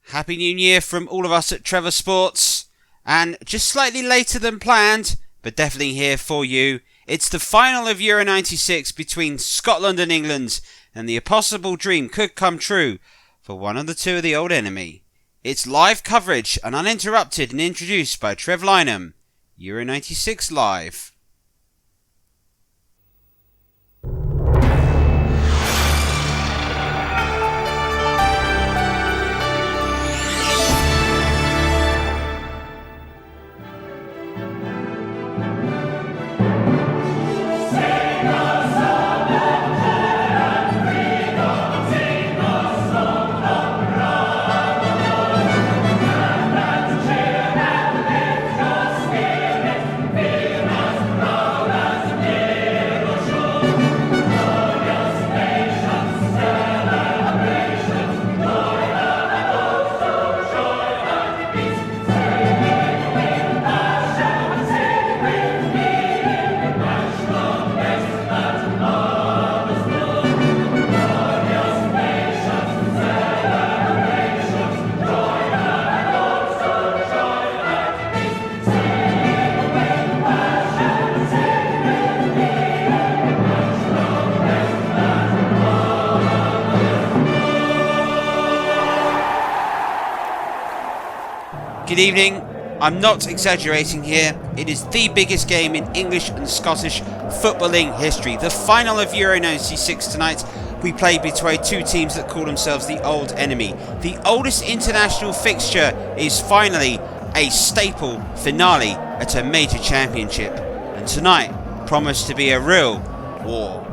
Happy New Year from all of us at Trevor Sports. And just slightly later than planned, but definitely here for you, it's the final of Euro 96 between Scotland and England, and the impossible dream could come true for one of the two of the old enemy. It's live coverage and uninterrupted and introduced by Trev Lynham. Euro 96 Live. Good evening. I'm not exaggerating here. It is the biggest game in English and Scottish footballing history. The final of Euro 96 tonight. We play between two teams that call themselves the old enemy. The oldest international fixture is finally a staple finale at a major championship. And tonight promised to be a real war.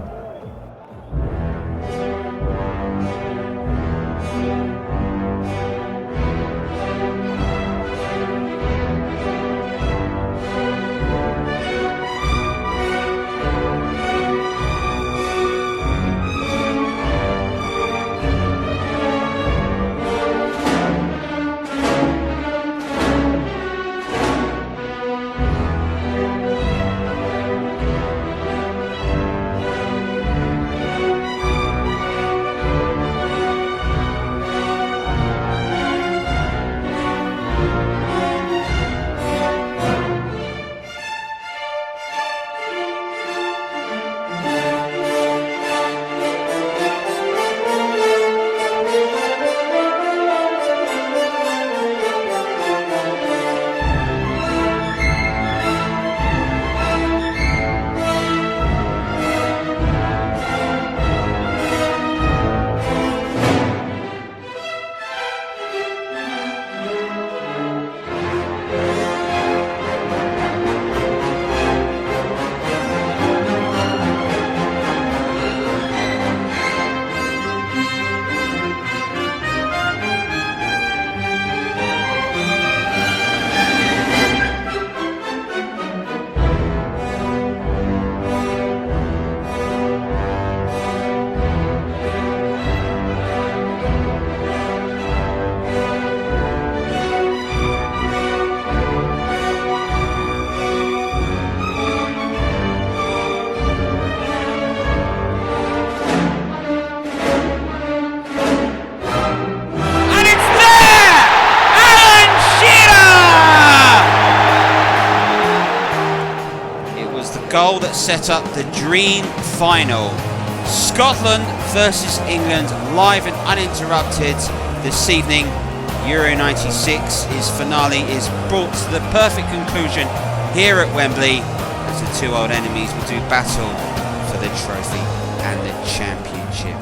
Goal that set up the dream final. Scotland versus England, live and uninterrupted this evening. Euro 96, his finale is brought to the perfect conclusion here at Wembley as the two old enemies will do battle for the trophy and the championship.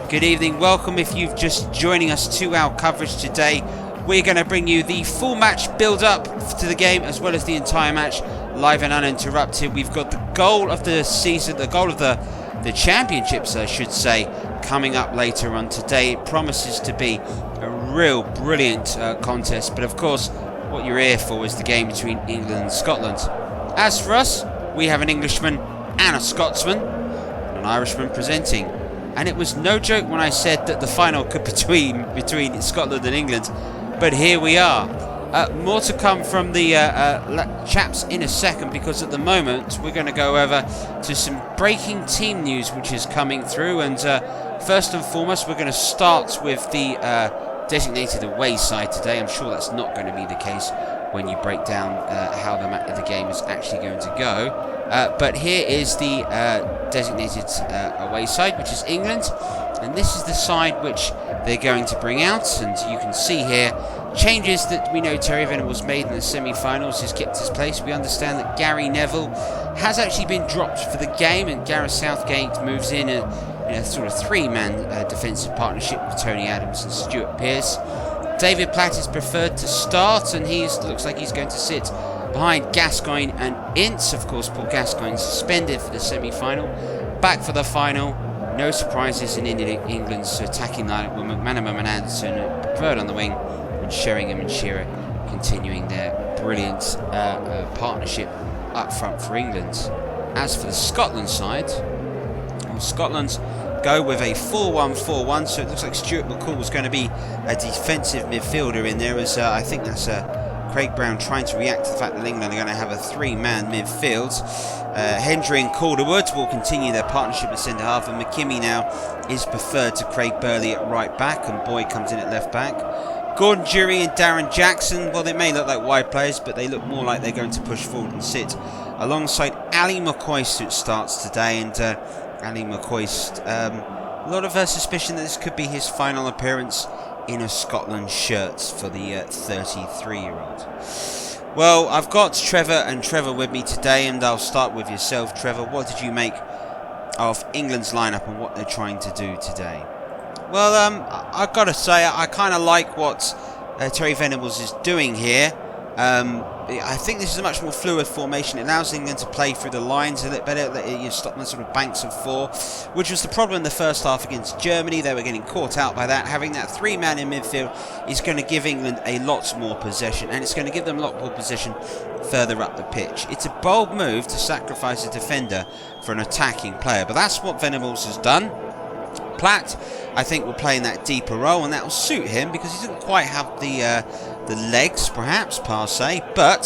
Good evening, welcome if you've just joining us to our coverage today. We're going to bring you the full match build up to the game as well as the entire match live and uninterrupted. We've got the goal of the season, the goal of the championships, I should say, coming up later on today. It promises to be a real brilliant contest, but of course what you're here for is the game between England and Scotland. As for us, we have an Englishman and a Scotsman, and an Irishman presenting. And it was no joke when I said that the final could be between Scotland and England, but here we are. More to come from the chaps in a second, because at the moment we're going to go over to some breaking team news which is coming through. And first and foremost, we're going to start with the designated away side today. I'm sure that's not going to be the case when you break down how the game is actually going to go. But here is the designated away side, which is England. And this is the side which they're going to bring out. And you can see here changes that we know Terry Venables made in the semi-finals. Has kept his place. We understand that Gary Neville has actually been dropped for the game, and Gareth Southgate moves in a sort of three-man defensive partnership with Tony Adams and Stuart Pearce. David Platt is preferred to start, and looks like he's going to sit behind Gascoigne and Ince. Of course, Paul Gascoigne suspended for the semi-final. Back for the final. No surprises in England's attacking lineup with McManaman and Anderson preferred on the wing, and Sheringham and Shearer continuing their brilliant partnership up front for England. As for the Scotland side, Scotland go with a 4-1-4-1, so it looks like Stuart McCall was going to be a defensive midfielder in there, as I think that's Craig Brown trying to react to the fact that England are going to have a three-man midfield. Hendry and Calderwood will continue their partnership at centre half, and McKimmie now is preferred to Craig Burley at right back, and Boyd comes in at left back. Gordon Jury and Darren Jackson, well, they may look like wide players, but they look more like they're going to push forward and sit alongside Ali McCoist, who starts today. And Ali McCoist, a lot of suspicion that this could be his final appearance in a Scotland shirt for the 33-year-old. Well, I've got Trevor with me today, and I'll start with yourself, Trevor. What did you make of England's lineup and what they're trying to do today? Well, I've got to say, I kind of like what Terry Venables is doing here. I think this is a much more fluid formation. It allows England to play through the lines a little better. You stop them sort of banks of four, which was the problem in the first half against Germany. They were getting caught out by that. Having that three-man in midfield is going to give England a lot more possession, and it's going to give them a lot more possession further up the pitch. It's a bold move to sacrifice a defender for an attacking player, but that's what Venables has done. Platt, I think, will play in that deeper role, and that will suit him because he doesn't quite have the legs, perhaps, per se. But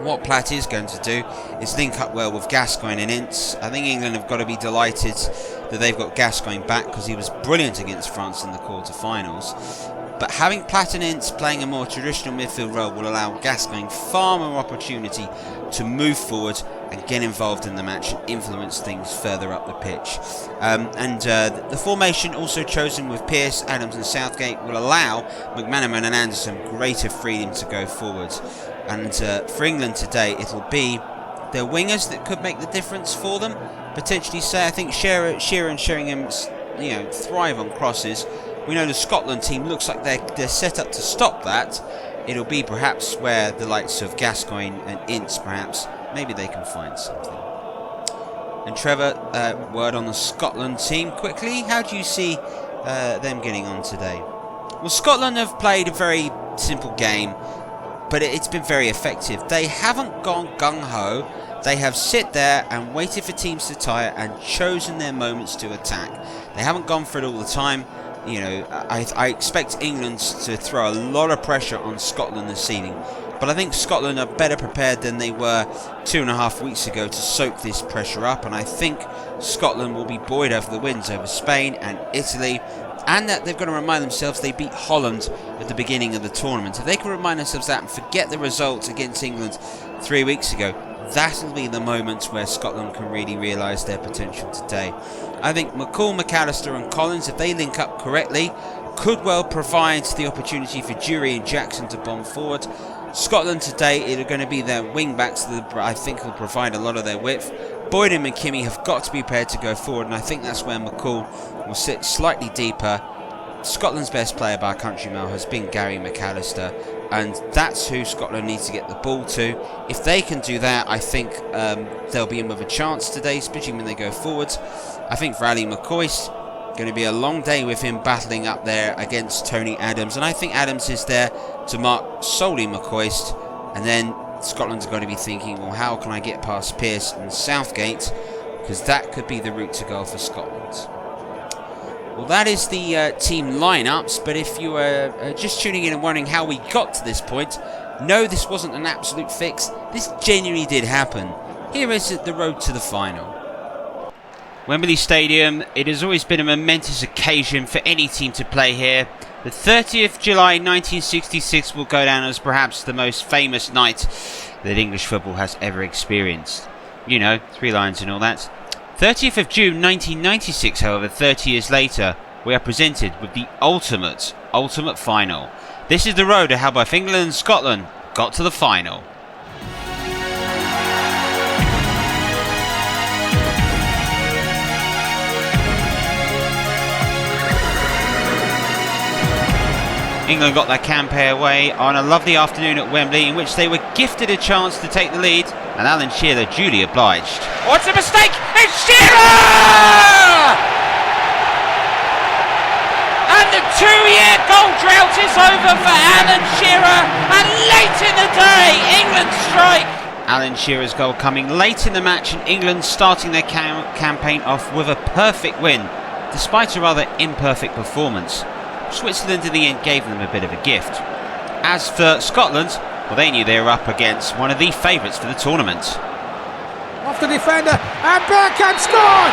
what Platt is going to do is link up well with Gascoigne and Ince. I think England have got to be delighted that they've got Gascoigne back, because he was brilliant against France in the quarter-finals. But having Platt and Ince playing a more traditional midfield role will allow Gascoigne far more opportunity to move forward and get involved in the match and influence things further up the pitch. The formation also chosen with Pearce, Adams and Southgate will allow McManaman and Anderson greater freedom to go forward. And for England today, it'll be their wingers that could make the difference for them. Potentially, say, I think Shearer and Sheringham, thrive on crosses. We know the Scotland team looks like they're set up to stop that. It'll be perhaps where the likes of Gascoigne and Ince, perhaps, maybe they can find something. And Trevor, word on the Scotland team quickly. How do you see them getting on today? Well, Scotland have played a very simple game, but it's been very effective. They haven't gone gung-ho. They have sit there and waited for teams to tire and chosen their moments to attack. They haven't gone for it all the time. I expect England to throw a lot of pressure on Scotland this evening, but I think Scotland are better prepared than they were 2.5 weeks ago to soak this pressure up, and I think Scotland will be buoyed over the wins over Spain and Italy, and that they've got to remind themselves they beat Holland at the beginning of the tournament. If they can remind themselves that and forget the results against England 3 weeks ago, that'll be the moment where Scotland can really realise their potential today. I think McCall, McAllister and Collins, if they link up correctly, could well provide the opportunity for Jury and Jackson to bomb forward. Scotland today, it are going to be their wing-backs that I think will provide a lot of their width. Boyd and McKimmie have got to be prepared to go forward, and I think that's where McCall will sit slightly deeper. Scotland's best player by a country mile has been Gary McAllister, and that's who Scotland needs to get the ball to. If they can do that, I think they'll be in with a chance today, especially when they go forwards. I think for Ali McCoist, going to be a long day with him battling up there against Tony Adams, and I think Adams is there to mark solely McCoist, and then Scotland's got to be thinking, well, how can I get past Pearce and Southgate, because that could be the route to go for Scotland. Well, that is the team lineups, but if you are just tuning in and wondering how we got to this point, no, this wasn't an absolute fix. This genuinely did happen. Here is the road to the final. Wembley Stadium, it has always been a momentous occasion for any team to play here. The 30th July 1966 will go down as perhaps the most famous night that English football has ever experienced. You know, 3 lions and all that. 30th of June 1996, however, 30 years later, we are presented with the ultimate final. This is the road to how both England and Scotland got to the final. England got their campaign away on a lovely afternoon at Wembley in which they were gifted a chance to take the lead, and Alan Shearer duly obliged. What's a mistake? It's Shearer! And the 2-year goal drought is over for Alan Shearer, and late in the day, England strike. Alan Shearer's goal coming late in the match, and England starting their campaign off with a perfect win, despite a rather imperfect performance. Switzerland in the end gave them a bit of a gift. As for Scotland, well, they knew they were up against one of the favourites for the tournament. Off the defender, and Bergkamp scored!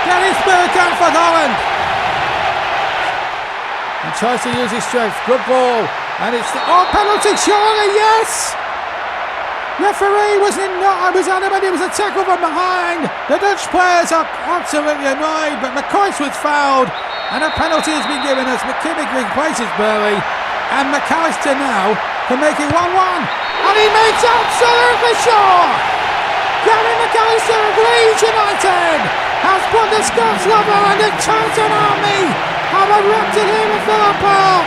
Dennis Bergkamp for Holland. And tries to use his strength. Good ball. And it's penalty, surely, yes! Referee was adamant it was a tackle from behind. The Dutch players are absolutely annoyed, but McCoist was fouled. And a penalty has been given as McKinnick replaces Burley. And McAllister now can make it 1-1. And he makes absolutely sure! Gary McAllister of Leeds United has put the Scots level, and the Titan Army have erupted here at Villa Park.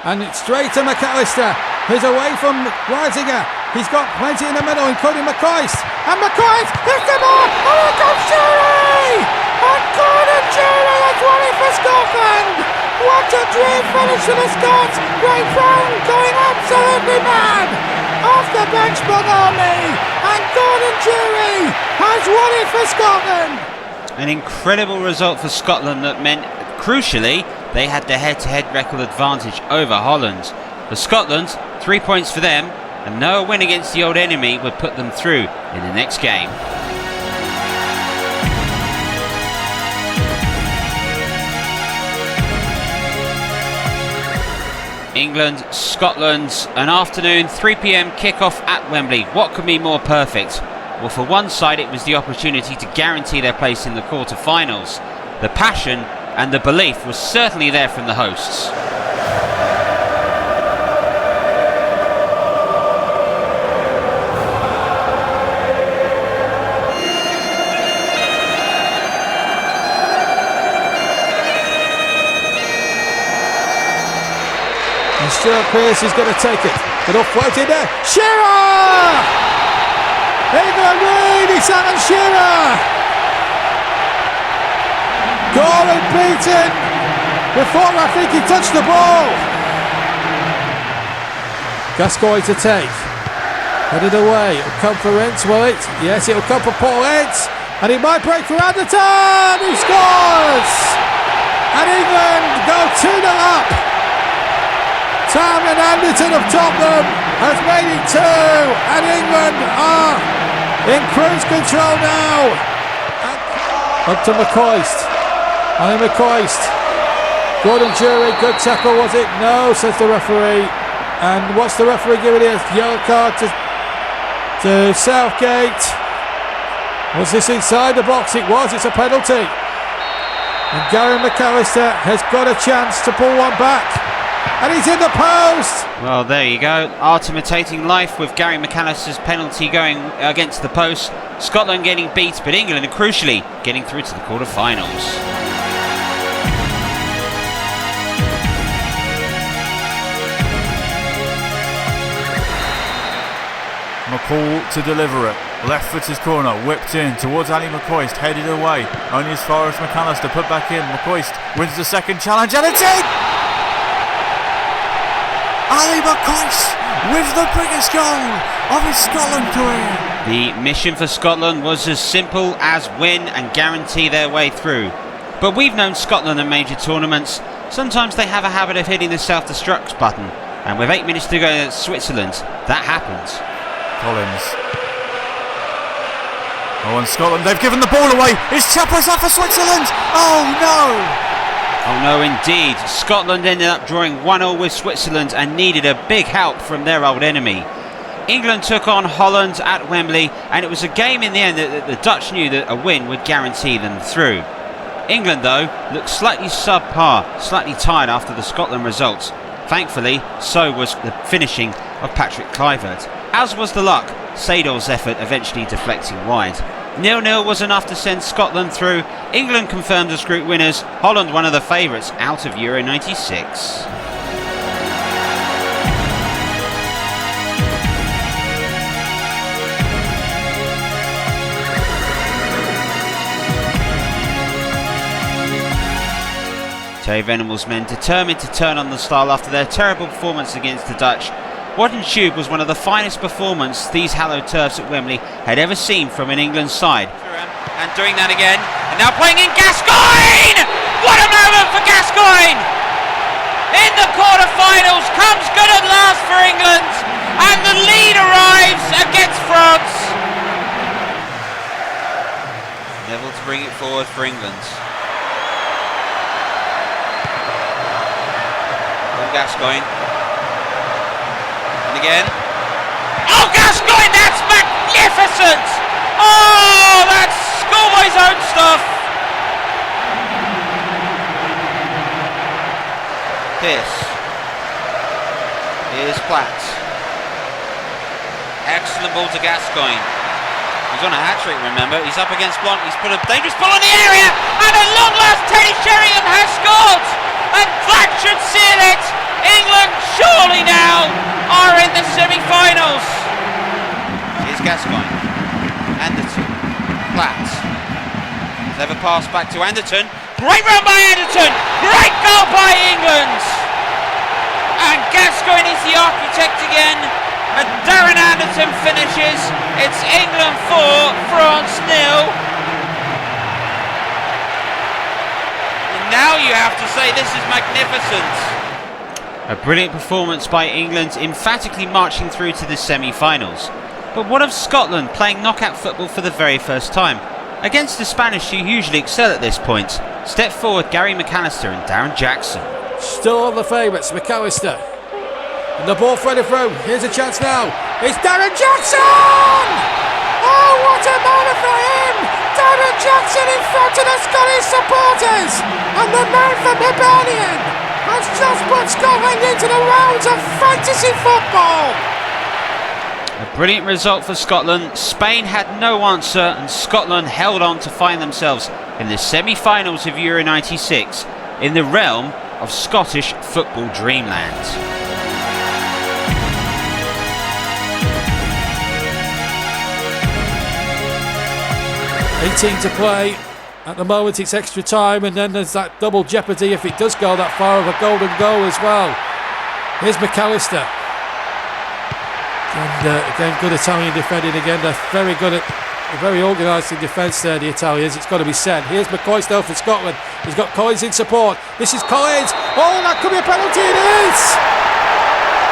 And it's straight to McAllister. He's away from Reisinger. He's got plenty in the middle, including McCoist. And McCoist hits the ball! Oh, here comes Jury! And Gordon Jury has won it for Scotland! What a dream finish for the Scots! Ray Brown going absolutely mad! Off the bench for Army, and Gordon Jury has won it for Scotland! An incredible result for Scotland that meant, crucially, they had the head-to-head record advantage over Holland. For Scotland, 3 points for them, and no win against the old enemy would put them through in the next game. England, Scotland, an afternoon 3 p.m. kickoff at Wembley. What could be more perfect? Well, for one side it was the opportunity to guarantee their place in the quarter-finals. The passion and the belief was certainly there from the hosts. Stuart Pearce is going to take it. It'll float in there. Shearer! England lead. It's Alan Shearer. Goal beaten before I think he touched the ball. Gascoigne to take. Headed away. It'll come for Ince, will it? Yes, it'll come for Paul Ince. And he might break for Anderton. He scores! And England go 2-0 up. Tam and Anderton of Tottenham has made it 2, and England are in cruise control now. Up to McCoist. Ali McCoist. Gordon Jury, good tackle, was it? No, says the referee. And what's the referee giving here? Yellow card to Southgate. Was this inside the box? It was. It's a penalty. And Gary McAllister has got a chance to pull one back. And he's in the post! Well, there you go. Art imitating life with Gary McAllister's penalty going against the post. Scotland getting beat, but England, crucially, getting through to the quarter-finals. McCall to deliver it. Left-footed corner, whipped in towards Ali McCoist, headed away. Only as far as McAllister, put back in. McCoist wins the second challenge, and it's in! Ali McCoist with the biggest goal of his Scotland career. The mission for Scotland was as simple as win and guarantee their way through. But we've known Scotland in major tournaments. Sometimes they have a habit of hitting the self-destruct button, and with 8 minutes to go against Switzerland, that happened. Collins. Oh, and Scotland, they've given the ball away. Is Chapras up for Switzerland? Oh no! Oh no, indeed. Scotland ended up drawing 1-1 with Switzerland and needed a big help from their old enemy. England took on Holland at Wembley, and it was a game in the end that the Dutch knew that a win would guarantee them through. England, though, looked slightly subpar, slightly tired after the Scotland results. Thankfully, so was the finishing of Patrick Kluivert. As was the luck, Seydorf's effort eventually deflecting wide. 0-0 was enough to send Scotland through. England confirmed as group winners. Holland one of the favourites out of Euro 96. Terry Venables' men determined to turn on the style after their terrible performance against the Dutch. What ensued was one of the finest performances these hallowed turfs at Wembley had ever seen from an England side. And doing that again, and now playing in Gascoigne! What a moment for Gascoigne! In the quarter-finals, comes good at last for England, and the lead arrives against France. Neville to bring it forward for England. Gascoigne. And again. Oh, Gascoigne, that's magnificent! Oh, that's schoolboy's own stuff. Here's Platt. Excellent ball to Gascoigne. He's on a hat-trick, remember. He's up against Blount. He's put a dangerous ball in the area. And at long last, Teddy Sheringham has scored. And that should seal it. England surely now are in the semi-finals. Here's Gascoigne. Anderton. Platt. Clever pass back to Anderton. Great run by Anderton. Great goal by England. And Gascoigne is the architect again. And Darren Anderton finishes. It's England 4, France 0. And now you have to say this is magnificent. A brilliant performance by England, emphatically marching through to the semi-finals. But what of Scotland playing knockout football for the very first time? Against the Spanish, who usually excel at this point. Step forward Gary McAllister and Darren Jackson. Still the favourites, McAllister. And the ball threaded through. Here's a chance now. It's Darren Jackson! Oh, what a moment for him! Darren Jackson in front of the Scottish supporters! And the man from Britannia has just put Scotland into the rounds of fantasy football! A brilliant result for Scotland. Spain had no answer, and Scotland held on to find themselves in the semi-finals of Euro 96 in the realm of Scottish football dreamland. 18 to play. At the moment it's extra time, and then there's that double jeopardy if it does go that far of a golden goal as well. Here's McAllister. And again, good Italian defending again. They're very good at, very organised in defence there, the Italians. It's got to be said. Here's McCoy still for Scotland. He's got Collins in support. This is Collins. Oh, that could be a penalty. It is!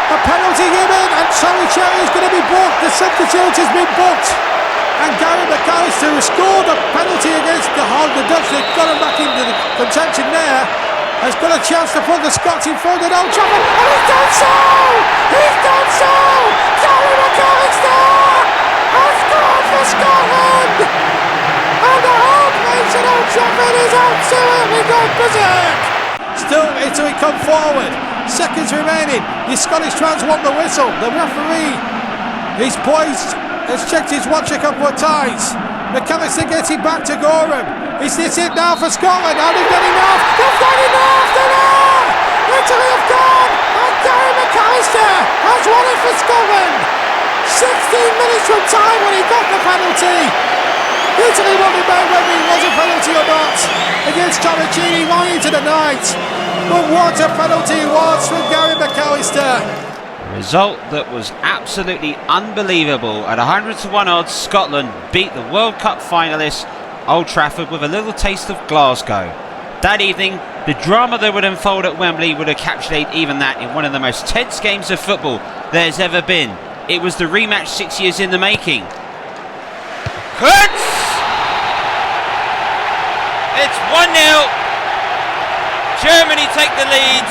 A penalty given, and Solly Cherry is going to be booked. The substitute has been booked. And Gary McAllister has scored a penalty against the Dutch. They've got him back into the contention there. Has got a chance to put the Scots in front at Old Trafford. And he's done so! He's done so! Gary McAllister has scored for Scotland! And the whole place at Old Trafford is absolutely gone berserk! Still, Italy come forward. Seconds remaining. The Scottish fans want the whistle. The referee is poised. Has checked his watch a couple of times. McAllister gets it back to Gorham. Is this it now for Scotland? Are they getting enough? They've got enough! They're there! Italy have gone! And Gary McAllister has won it for Scotland! 16 minutes from time when he got the penalty. Italy won't remember whether it was a penalty or not against Torricini long into the night. But what a penalty it was from Gary McAllister. Result that was absolutely unbelievable. At 100 to 1 odds, Scotland beat the World Cup finalists Old Trafford with a little taste of Glasgow. That evening, the drama that would unfold at Wembley would encapsulate even that in one of the most tense games of football there's ever been. It was the rematch 6 years in the making. Kurtz! It's 1-0. Germany take the lead.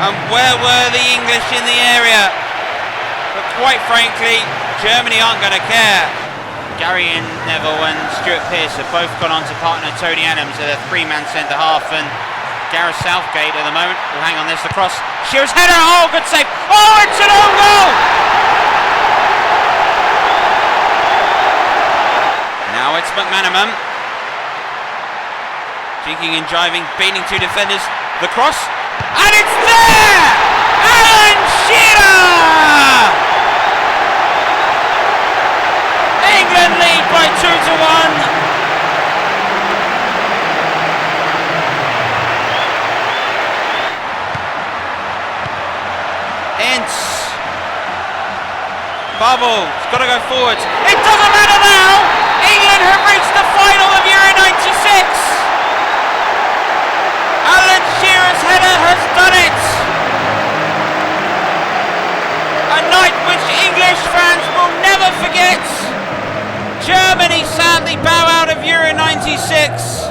And where were the English in the area? But quite frankly, Germany aren't going to care. Gary Neville and Stuart Pearce have both gone on to partner Tony Adams at a three-man centre-half, and Gareth Southgate at the moment will hang on this. The cross, Shearer's header, oh, good save. Oh, it's an own goal! Now it's McManaman. Jinking and jiving, beating two defenders. The cross, and it's there! Alan Shearer! England lead by 2-1. Ince. Bubble, it's got to go forward. It doesn't matter now! England have reached the final of Euro 96! Alan Shearer's header has done it! A night which English fans will never forget! Germany sadly bow out of Euro 96.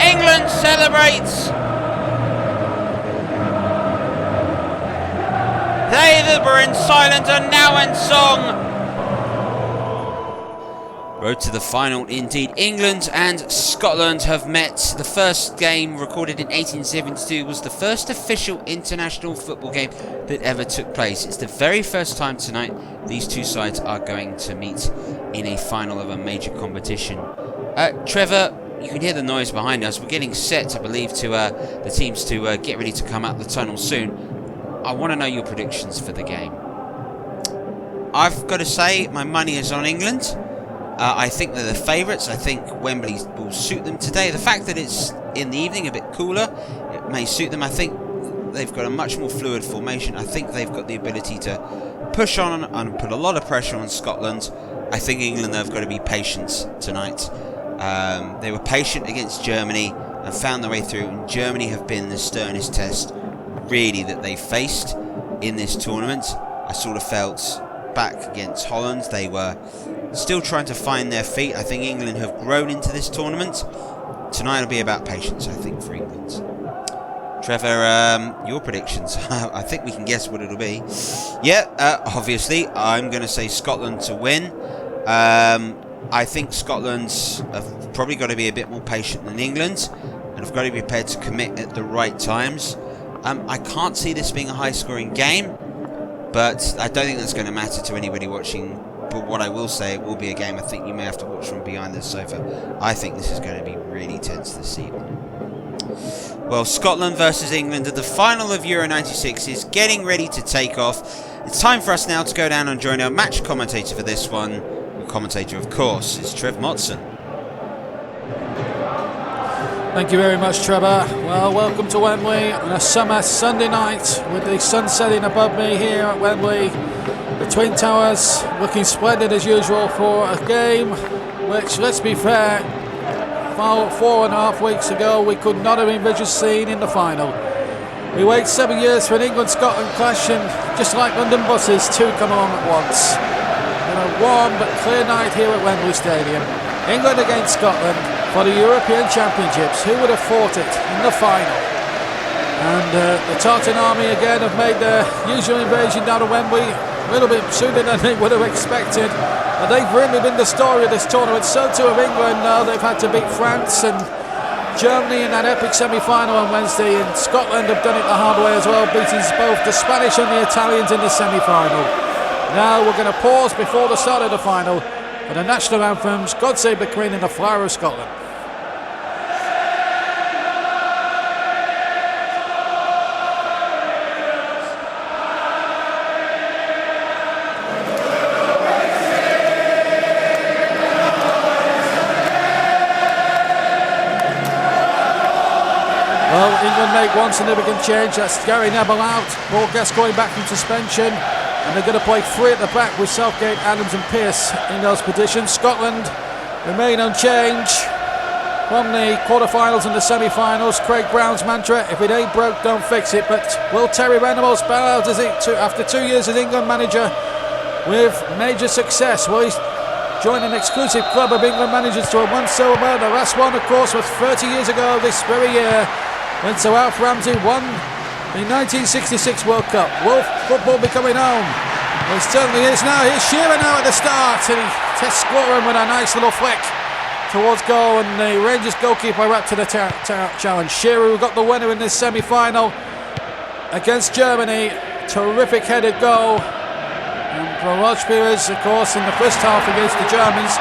England celebrates. They that were in silence are now in song. Road to the final indeed. England and Scotland have met. The first game, recorded in 1872, was the first official international football game that ever took place. It's the very first time tonight these two sides are going to meet in a final of a major competition. Trevor, you can hear the noise behind us. We're getting set, I believe, to the teams to get ready to come out the tunnel soon. I want to know your predictions for the game. I've got to say, my money is on England. I think they're the favourites. I think Wembley will suit them today. The fact that it's in the evening, a bit cooler, it may suit them. I think they've got a much more fluid formation. I think they've got the ability to push on and put a lot of pressure on Scotland. I think England have got to be patient tonight. They were patient against Germany and found their way through. And Germany have been the sternest test, really, that they faced in this tournament. I sort of felt back against Holland, they were still trying to find their feet. I think England have grown into this tournament. Tonight will be about patience, I think, for England. Trevor, your predictions. I think we can guess what it'll be. Yeah, obviously, I'm going to say Scotland to win. I think Scotland have probably got to be a bit more patient than England, and have got to be prepared to commit at the right times. I can't see this being a high-scoring game, but I don't think that's going to matter to anybody watching. But what I will say, it will be a game I think you may have to watch from behind the sofa. I think this is going to be really tense this evening. Well, Scotland versus England at the final of Euro 96 is getting ready to take off. It's time for us now to go down and join our match commentator for this one. The commentator, of course, is Trev Motson. Thank you very much, Trevor. Well, welcome to Wembley on a summer Sunday night with the sun setting above me here at Wembley. The Twin Towers looking splendid as usual for a game which, let's be fair, 4.5 weeks ago we could not have envisaged seeing in the final. We wait 7 years for an England-Scotland clash, and just like London buses, two come along at once. In a warm but clear night here at Wembley Stadium, England against Scotland for the European Championships. Who would have thought it in the final? And the Tartan Army again have made their usual invasion down to Wembley a little bit sooner than they would have expected. But they've really been the story of this tournament. So too have England. Now they've had to beat France and Germany in that epic semi-final on Wednesday, and Scotland have done it the hard way as well, beating both the Spanish and the Italians in the semi-final. Now we're going to pause before the start of the final for the national anthems, God Save the Queen and the Flower of Scotland. Well, England make one significant change. That's Gary Neville out. Paul Gascoigne back from suspension. And they're going to play three at the back with Southgate, Adams and Pearce in those positions. Scotland remain unchanged from the quarterfinals and the semi-finals. Craig Brown's mantra, if it ain't broke, don't fix it. But will Terry Venables bow out after 2 years as England manager with major success? Will he joined an exclusive club of England managers to have won silver. The last one, of course, was 30 years ago this very year, when Sir Alf Ramsey won the 1966 World Cup. Will football be coming home? Well, it certainly is now. Here's Shearer now at the start, and he tests scoring with a nice little flick towards goal, and the Rangers goalkeeper up to the challenge. Shearer, who got the winner in this semi-final against Germany. Terrific headed goal. And for Roger Pires, of course, in the first half against the Germans,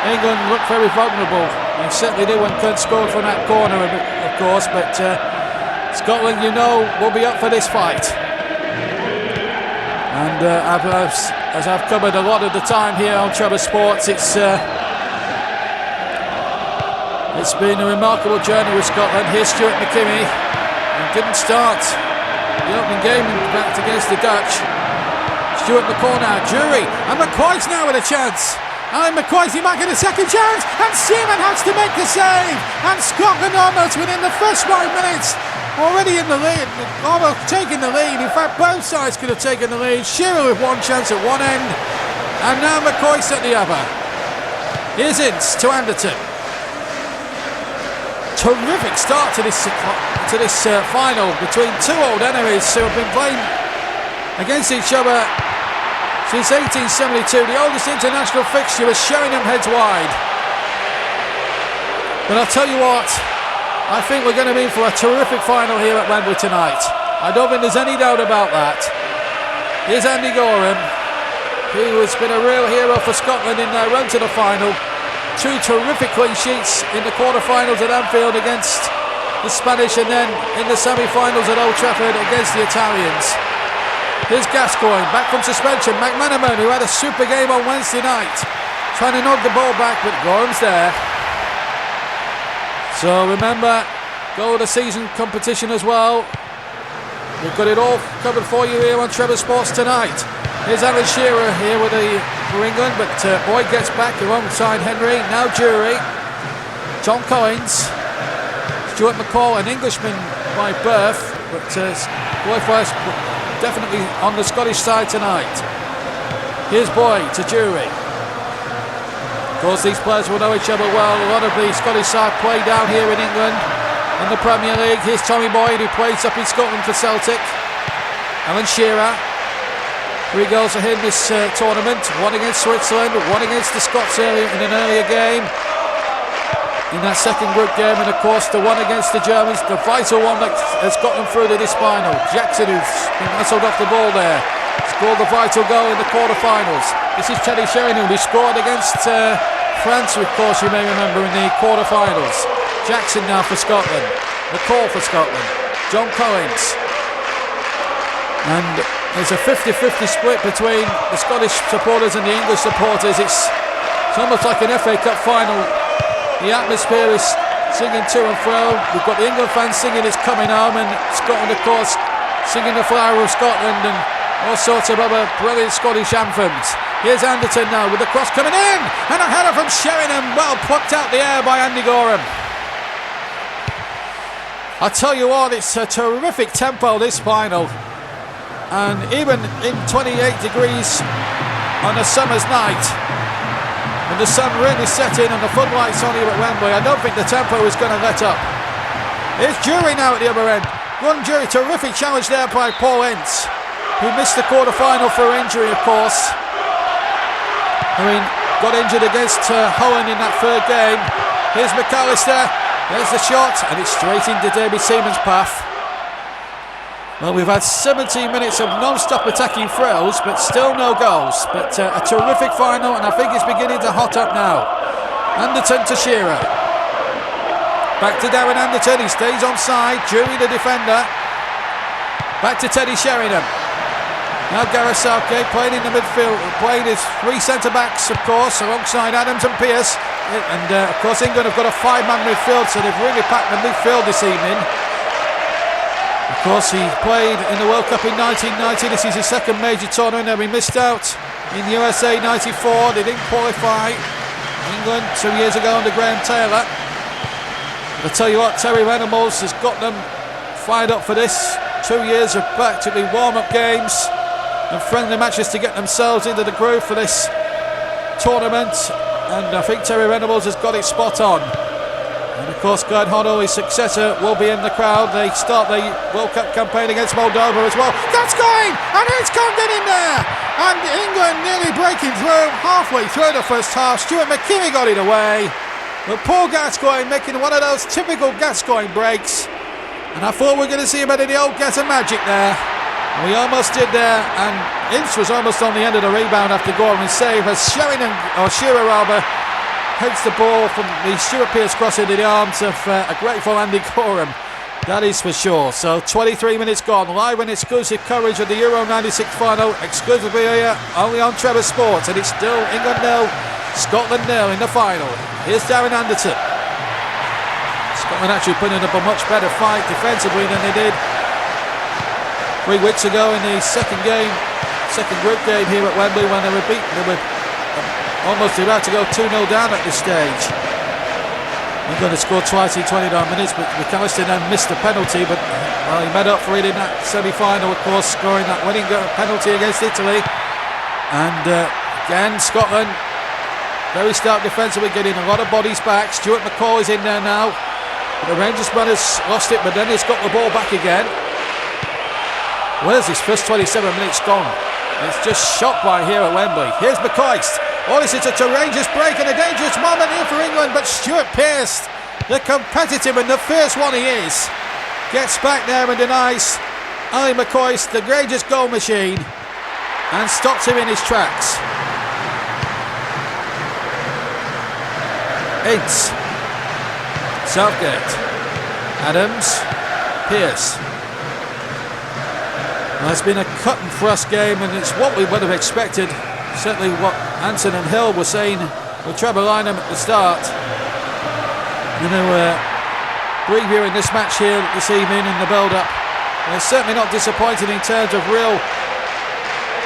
England looked very vulnerable. They certainly did when Kurt scored from that corner, of course, but Scotland, you know, will be up for this fight. And as I've covered a lot of the time here on Trevor Sports, it's been a remarkable journey with Scotland. Here's Stuart McKimmie, and didn't start the opening game against the Dutch. Stuart McCall now, Jury, and McCoy's now with a chance. Alan McCoy's, he might get a second chance, and Seaman has to make the save, and Scotland almost within the first 5 minutes, already in the lead, almost taking the lead. In fact, both sides could have taken the lead. Shearer with one chance at one end, and now McCoy's at the other. Here's Ince to Anderton. Terrific start to this final between two old enemies who have been playing against each other since 1872. The oldest international fixture was Sheringham heads wide. But I'll tell you what, I think we're going to be in for a terrific final here at Wembley tonight. I don't think there's any doubt about that. Here's Andy Gorham, who has been a real hero for Scotland in their run to the final. Two terrific clean sheets in the quarter-finals at Anfield against the Spanish, and then in the semi-finals at Old Trafford against the Italians. Here's Gascoigne, back from suspension. McManaman, who had a super game on Wednesday night, trying to knock the ball back, but Gorham's there. So remember, goal of the season competition as well. We've got it all covered for you here on Trevor Sports tonight. Here's Alan Shearer here for England, but Boyd gets back alongside Henry. Now Jury, John Collins, Stuart McCall, an Englishman by birth, but Boyd first definitely on the Scottish side tonight. Here's Boyd to Jury. Of course, these players will know each other well. A lot of the Scottish side play down here in England in the Premier League. Here's Tommy Boyd, who plays up in Scotland for Celtic. Alan Shearer. 3 goals for him this tournament. 1 against Switzerland, 1 against the Scots in an earlier game in that second group game, and of course the 1 against the Germans, the vital one that has got them through to this final. Jackson, who's been hustled off the ball there, scored the vital goal in the quarter-finals. This is Teddy Sheringham, who scored against France, of course you may remember, in the quarter-finals. Jackson now for Scotland, the call for Scotland. John Collins, and there's a 50-50 split between the Scottish supporters and the English supporters. It's almost like an FA Cup final. The atmosphere is singing to and fro. We've got the England fans singing It's Coming Home, and Scotland, of course, singing the Flower of Scotland and all sorts of other brilliant Scottish anthems. Here's Anderton now with the cross coming in, and a header from Sheringham, well plucked out the air by Andy Gorham. I tell you what, it's a terrific tempo, this final. And even in 28 degrees on a summer's night, and the sun really set in and the floodlights on here at Wembley, I don't think the tempo is going to let up. Here's Jury now at the other end. One Jury, terrific challenge there by Paul Ince, who missed the quarter-final for injury, of course. I mean, got injured against Holland in that third game. Here's McAllister, there's the shot, and it's straight into David Seaman's path. Well, we've had 17 minutes of non-stop attacking thrills, but still no goals. But a terrific final, and I think it's beginning to hot up now. Anderton to Shearer. Back to Darren Anderton, he stays on side. Jury the defender. Back to Teddy Sheringham. Now Gareth Southgate playing in the midfield, playing his 3 centre-backs, of course, alongside Adams and Pearce. And of course, England have got a 5-man midfield, so they've really packed the midfield this evening. Of course, he played in the World Cup in 1990. This is his second major tournament. He missed out in USA 94. They didn't qualify. England 2 years ago under Graham Taylor. But I tell you what, Terry Venables has got them fired up for this. 2 years of practically warm-up games and friendly matches to get themselves into the groove for this tournament, and I think Terry Venables has got it spot on. And of course, Glenn Hoddle, his successor, will be in the crowd. They start the World Cup campaign against Moldova as well. Gascoigne, and it's Condon in there, and England nearly breaking through halfway through the first half. Stuart McKinney got it away, but Paul Gascoigne making one of those typical Gascoigne breaks, and I thought we were going to see a bit of the old Gazza magic there. We almost did there, and Ince was almost on the end of the rebound after Gorman's save as Shearer heads the ball from the Stuart Pearce cross into the arms of a grateful Andy Gorham. That is for sure. So 23 minutes gone, live and exclusive coverage of the Euro 96 final, exclusively here only on Trevor Sports, and it's still England 0, Scotland 0 in the final. Here's Darren Anderton. Scotland actually putting up a much better fight defensively than they did 3 weeks ago in the second group game here at Wembley when they were beaten. They were almost about to go 2-0 down at this stage. England had scored twice in 29 minutes, but McAllister then missed the penalty, but he made up for it in that semi-final, of course, scoring that winning penalty against Italy. And again, Scotland very stark defensively, getting a lot of bodies back. Stuart McCall is in there now. The Rangers brothers lost it, but then he's got the ball back again. Where's his first 27 minutes gone? It's just shot by here at Wembley. Here's McCoist. Oh, this is a Rangers break and a dangerous moment here for England, but Stuart Pearce, the competitive and the fierce one he is, gets back there and denies Ali McCoist, the Rangers goal machine, and stops him in his tracks. Ince, Southgate, Adams, Pearce. Well, it's been a cut and thrust game, and it's what we would have expected. Certainly what Anson and Hill were saying with Trevor Lynham at the start. You know, previewing this match here this evening in the build-up. They're certainly not disappointed in terms of real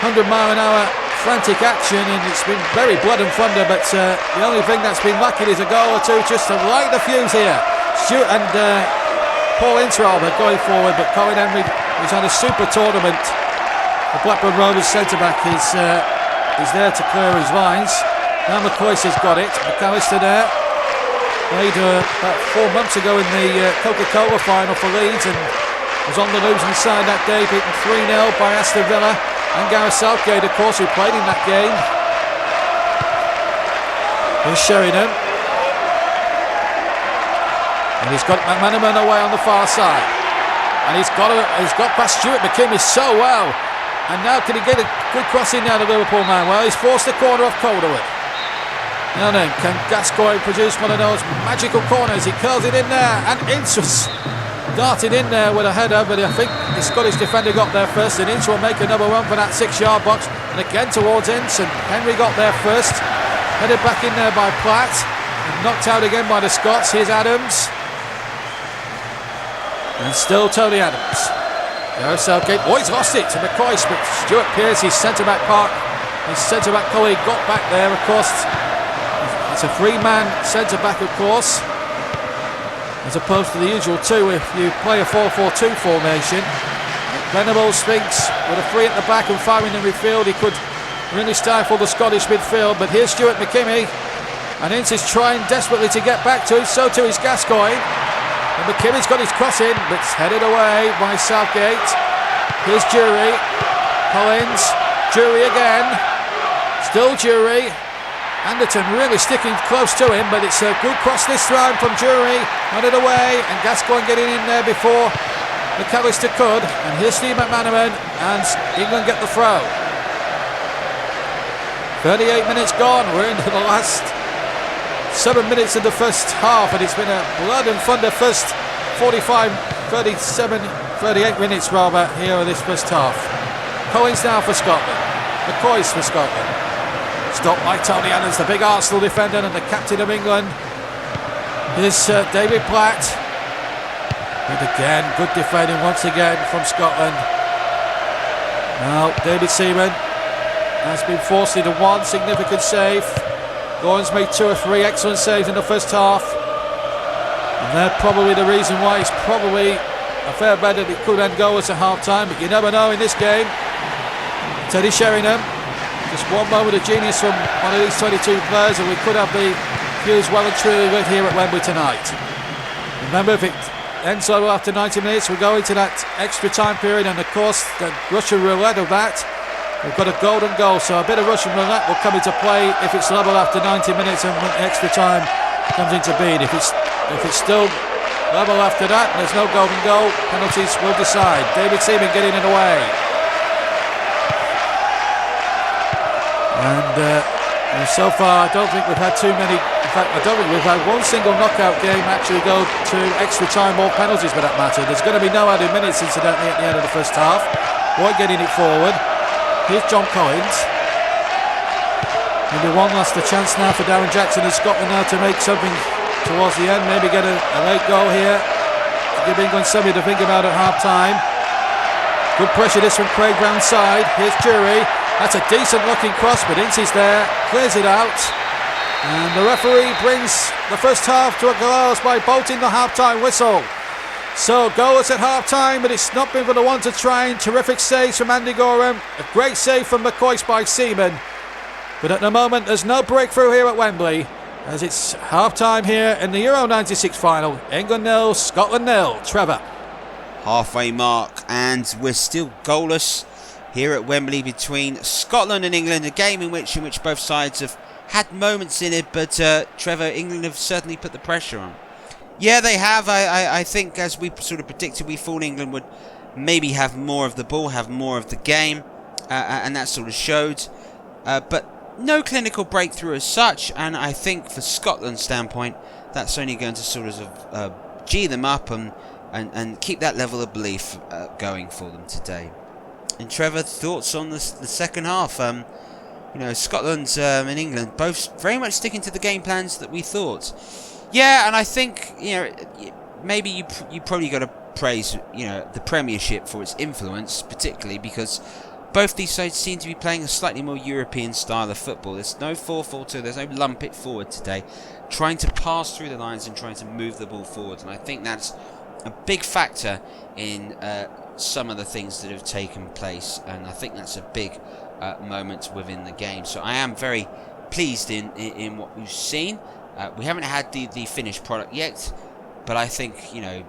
100-mile-an-hour frantic action, and it's been very blood and thunder, but the only thing that's been lacking is a goal or two just to light the fuse here. Stuart and Paul Ince are going forward, but Colin Henry, who's had a super tournament, the Blackburn Rovers centre-back, is there to clear his lines. Now McCoist has got it. McAllister there. Played about 4 months ago in the Coca-Cola final for Leeds and was on the losing side that day, beaten 3-0 by Aston Villa. And Gareth Southgate, of course, who played in that game. Here's Sheringham. And he's got McManaman away on the far side. And he's got past Stuart McKinney so well. And now can he get a good cross in now, the Liverpool man? Well, he's forced the corner off Calderwood. Now then, can Gascoigne produce one of those magical corners? He curls it in there, and Ince was darted in there with a header, but I think the Scottish defender got there first, and Ince will make another run for that 6-yard box, and again towards Ince, and Henry got there first, headed back in there by Platt, and knocked out again by the Scots. Here's Adams, and still Tony Adams. Gareth Southgate, oh, he's lost it to McCoist, but Stuart Pearce, his centre-back colleague, got back there, of course. It's a 3-man centre-back, of course, as opposed to the usual 2 if you play a 4-4-2 formation. Venables thinks with a 3 at the back and 5 in the midfield, he could really stifle the Scottish midfield, but here's Stuart McKinney, and Ince is trying desperately to get back to him, so too is Gascoigne. And McKinney's got his cross in, but it's headed away by Southgate. Here's Jury. Collins. Jury again. Still Jury. Anderton really sticking close to him, but it's a good cross this time from Jury. Headed away, and Gascoigne getting in there before McAllister could. And here's Steve McManaman, and England get the throw. 38 minutes gone. We're into the last 7 minutes of the first half, and it's been a blood and thunder first 38 minutes rather here in this first half. Collins now for Scotland. McCoist for Scotland. Stopped by Tony Adams, the big Arsenal defender and the captain of England. Here's David Platt. And again, good defending once again from Scotland. Now David Seaman has been forced into one significant save. Gordon's made 2 or 3 excellent saves in the first half, and they're probably the reason why it's probably a fair bet that it could end goalless at half time, but you never know in this game. Teddy Sheringham, Just one moment of genius from one of these 22 players and we could have the fuse well and truly lit here at Wembley tonight. Remember, if it ends so after 90 minutes, we go into that extra time period, and of course the Russian roulette of that. We've got a golden goal, so a bit of Russian roulette will come into play if it's level after 90 minutes and when extra time comes into being. If it's still level after that and there's no golden goal, penalties will decide. David Seaman getting it away. And so far, I don't think we've had too many. In fact, I don't think we've had one single knockout game actually go to extra time or penalties for that matter. There's going to be no added minutes, incidentally, at the end of the first half. White getting it forward. Here's John Collins. Maybe one last chance now for Darren Jackson in Scotland now to make something towards the end. Maybe get a late goal here to give England something to think about at half time. Good pressure this from Craig Brown's side. Here's Jury. That's a decent looking cross, but Ince's there, clears it out, and the referee brings the first half to a close by bolting the half-time whistle. So goalless at half-time, but it's not been for the one to try. Terrific saves from Andy Gorham, a great save from McCoist by Seaman, but at the moment there's no breakthrough here at Wembley, as it's half-time here in the Euro 96 final. England 0, Scotland 0. Trevor. Halfway mark, and we're still goalless here at Wembley between Scotland and England, a game in which both sides have had moments in it, but Trevor, England have certainly put the pressure on. Yeah, they have. I think, as we sort of predicted, we thought England would maybe have more of the ball, have more of the game, and that sort of showed. But no clinical breakthrough as such, and I think for Scotland's standpoint, that's only going to sort of gee them up and keep that level of belief going for them today. And Trevor, thoughts on the second half? Scotland and England both very much sticking to the game plans that we thought. Yeah, and I think maybe you probably got to praise the Premiership for its influence, particularly because both these sides seem to be playing a slightly more European style of football. There's no 4-4-2, there's no lump it forward today, trying to pass through the lines and trying to move the ball forward, and I think that's a big factor in some of the things that have taken place, and I think that's a big moment within the game. So I am very pleased in what we've seen. We haven't had the finished product yet, but I think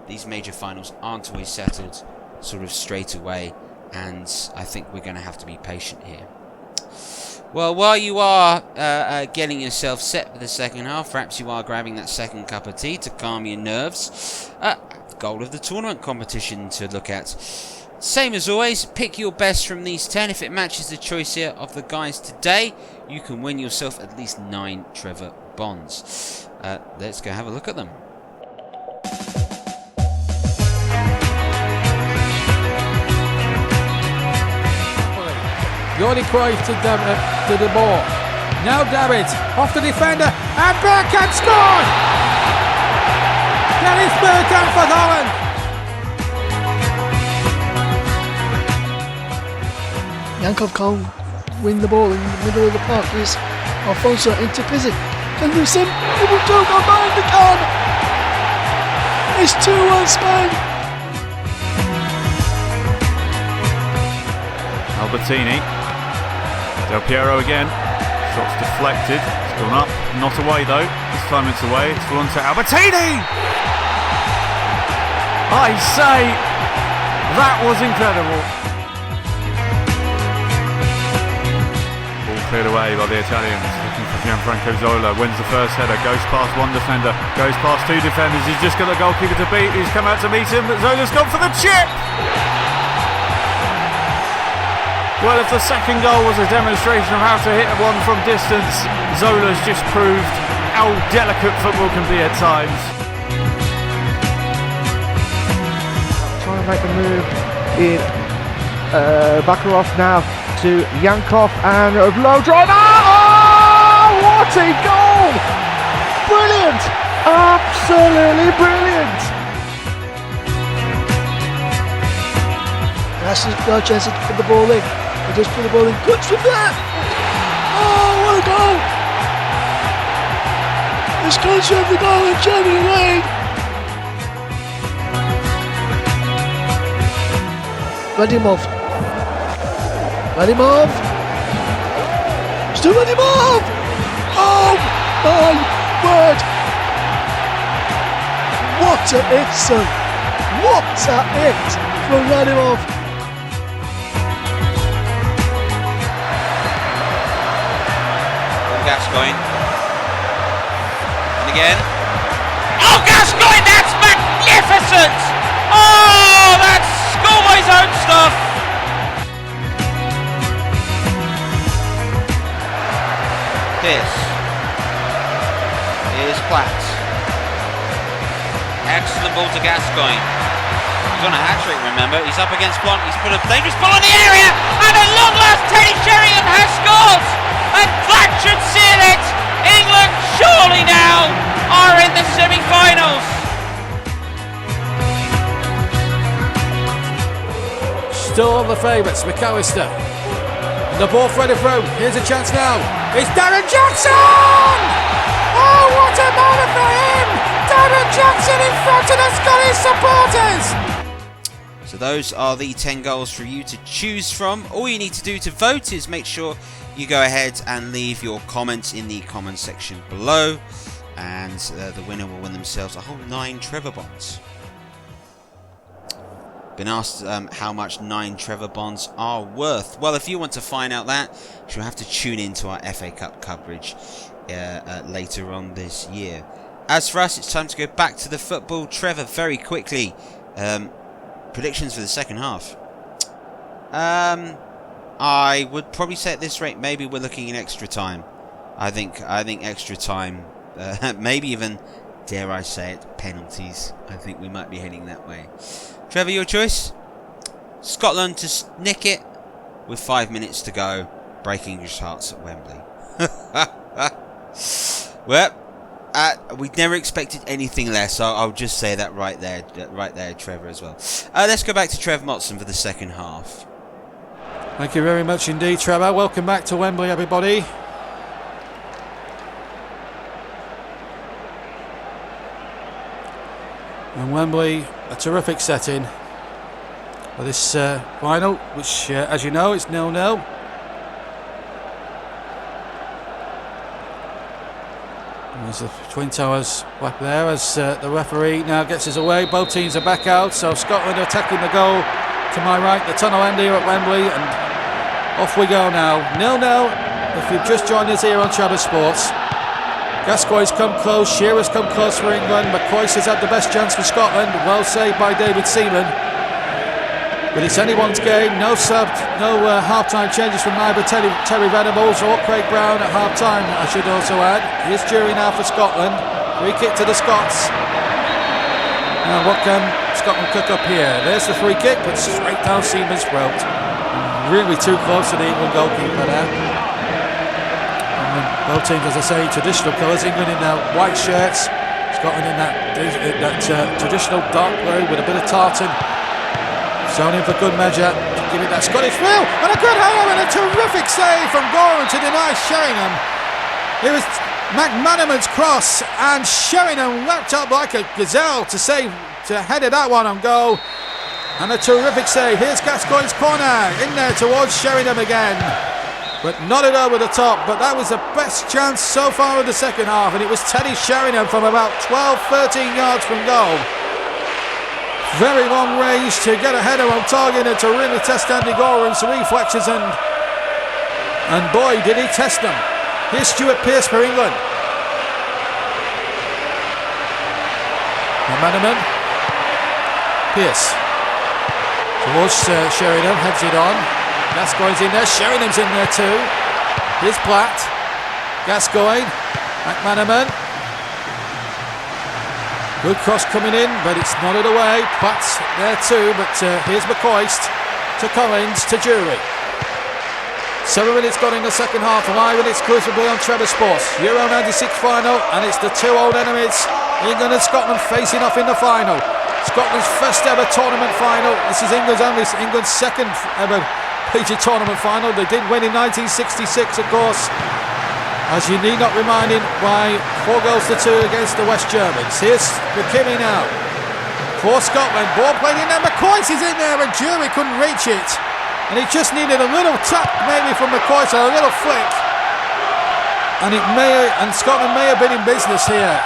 these major finals aren't always settled sort of straight away, and I think we're going to have to be patient here. Well, while you are getting yourself set for the second half, perhaps you are grabbing that second cup of tea to calm your nerves. Goal of the tournament competition to look at. Same as always, pick your best from these 10. If it matches the choice here of the guys today, you can win yourself at least 9 Trevor Bonds. Let's go have a look at them. Jordi Cruyff to the ball. Now David off the defender and Bergkamp scored! Dennis Bergkamp for Holland. Yankov can't win the ball in the middle of the park. Here's Alfonso into Pizzic. Can you see? It will do go behind the can. It's 2-1 Spain. Albertini. Del Piero again. Shots deflected. It's gone up. Not away though. This time it's away. It's gone to Albertini! I say, that was incredible. Ball cleared away by the Italians. Looking for Gianfranco Zola. Wins the first header. Goes past one defender. Goes past 2 defenders. He's just got the goalkeeper to beat. He's come out to meet him. But Zola's gone for the chip! Well, if the second goal was a demonstration of how to hit one from distance, Zola's just proved how delicate football can be at times. Trying to make the move in Bakarov now to Yankov and a blow drive. Oh, what a goal! Brilliant! Absolutely brilliant! That's no chance to put the ball in. They just put the ball in. Good from there! Oh, what a goal! This country have the goal in Germany Lane. Vadimov. to run him off. Oh my word! What a hit, son! What a hit from Radimov! Gascoigne. And again. Oh, Gascoigne, that's magnificent! Oh, that's schoolboy's own stuff! Here's Platt. Excellent ball to Gascoigne. He's on a hat-trick, remember. He's up against Blunt. He's put a dangerous ball in the area. And at long last, Teddy Sheringham has scored. And that should seal it. England surely now are in the semi-finals. Still the favourites, McAllister. And the ball threaded through. Here's a chance now. It's Darren Jackson! Oh, what a moment for him! Darren Jackson in front of the Scottish supporters! So those are the 10 goals for you to choose from. All you need to do to vote is make sure you go ahead and leave your comments in the comment section below. And the winner will win themselves a whole 9 Trevor Bonds. Been asked how much 9 Trevor Bonds are worth. Well, if you want to find out that, you'll have to tune into our FA Cup coverage later on this year. As for us, it's time to go back to the football. Trevor, very quickly, predictions for the second half. I would probably say at this rate, maybe we're looking in extra time. I think extra time, maybe even, dare I say it, penalties. I think we might be heading that way. Trevor, your choice? Scotland to nick it with 5 minutes to go, break English hearts at Wembley. Well, we never expected anything less. I'll just say that right there, Trevor, as well. Let's go back to Trev Motson for the second half. Thank you very much indeed, Trevor. Welcome back to Wembley, everybody. And Wembley, a terrific setting for this final, which, as you know, it's 0-0. There's the Twin Towers back there as the referee now gets us away. Both teams are back out, so Scotland are attacking the goal to my right, the tunnel end here at Wembley, and off we go now. 0-0 if you've just joined us here on Travis Sports. Gascoigne's come close, Shearer's come close for England, McCoist has had the best chance for Scotland, well saved by David Seaman. But it's anyone's game, no half-time changes from either Terry Venables or Craig Brown at half-time, I should also add. Here's Jury now for Scotland, free kick to the Scots. Now what can Scotland cook up here? There's the free kick, but straight down Seaman's throat. Really too close to the England goalkeeper there. Both teams, as I say, traditional colours. England in their white shirts, Scotland in that traditional dark blue with a bit of tartan. Zone in for good measure to give it that Scottish feel, and a good header and a terrific save from Goran to deny Sheringham. It was McManaman's cross, and Sheringham leapt up like a gazelle to header that one on goal. And a terrific save. Here's Gascoigne's corner in there towards Sheringham again. But not it over the top, but that was the best chance so far of the second half, and it was Teddy Sheringham from about 12-13 yards from goal. Very long range to get a header on target and to really test Andy Goran's reflexes, and boy did he test them. Here's Stuart Pearce for England. McManaman. Pearce towards Sheringham, heads it on. Gascoigne's in there, Sheringham's in there too. Here's Platt, Gascoigne, McManaman. Good cross coming in, but it's nodded away. Platt's there too, but here's McCoist to Collins to Jury. 7 minutes gone in the second half, live and exclusively on Trevor Sports. Euro 96 final, and it's the two old enemies, England and Scotland, facing off in the final. Scotland's first ever tournament final. This is England's second ever PG tournament final. They did win in 1966, of course, as you need not reminding, by 4-2 against the West Germans. Here's McKinney now for Scotland. Ball played in there, McCoist is in there, and Jury couldn't reach it, and he just needed a little tap maybe from McCoist, or a little flick, and Scotland may have been in business here.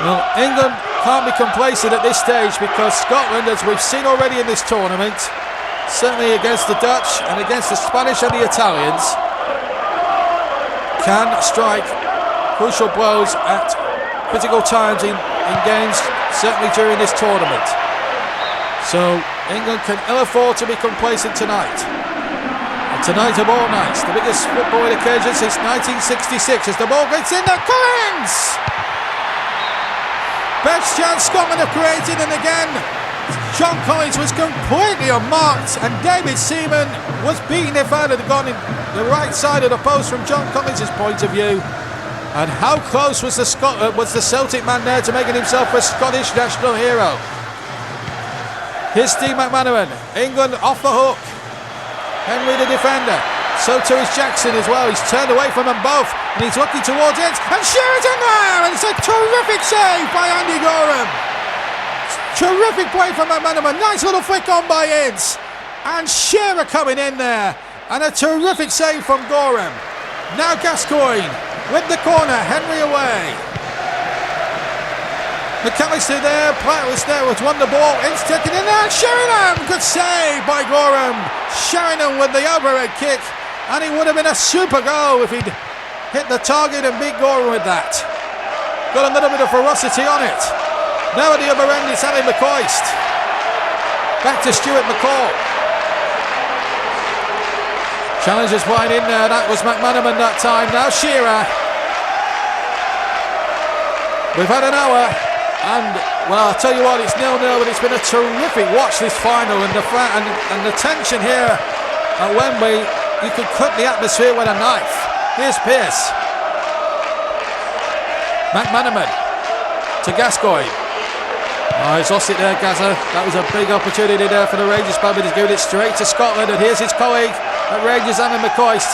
Well, England can't be complacent at this stage because Scotland, as we've seen already in this tournament, certainly against the Dutch and against the Spanish and the Italians, can strike crucial blows at critical times in games, certainly during this tournament. So England can ill afford to be complacent tonight. And tonight of all nights, the biggest football occasion since 1966, as the ball gets in there. Collins! Best chance Scotland have created, and again John Collins was completely unmarked, and David Seaman was beaten if that had gone in the right side of the post from John Collins' point of view. And how close was the Celtic man there to making himself a Scottish national hero? Here's Steve McManaman. England off the hook. Henry the defender. So too is Jackson as well. He's turned away from them both, and he's looking towards it. And Shearer's in there! And it's a terrific save by Andy Gorham. Terrific play from McManaman. Nice little flick on by Ince. And Shearer coming in there. And a terrific save from Gorham. Now Gascoigne with the corner. Henry away. McAllister there. Platt was there. Was won the ball. Ince taken in there. Sheringham. Good save by Gorham. Sheringham with the overhead kick. And it would have been a super goal if he'd hit the target and beat Gorham with that. Got a little bit of ferocity on it. Now at the other end it's Ali McCoist. Back to Stuart McCall. Challengers wide in there. That was McManaman that time. Now Shearer. We've had an hour. And, well, I'll tell you what, it's 0-0, but it's been a terrific watch, this final. And the tension here at Wembley, you could cut the atmosphere with a knife. Here's Pearce. McManaman to Gascoigne. Oh, he's lost it there, Gazza. That was a big opportunity there for the Rangers, but he's giving it straight to Scotland. And here's his colleague at Rangers, Alan McCoist,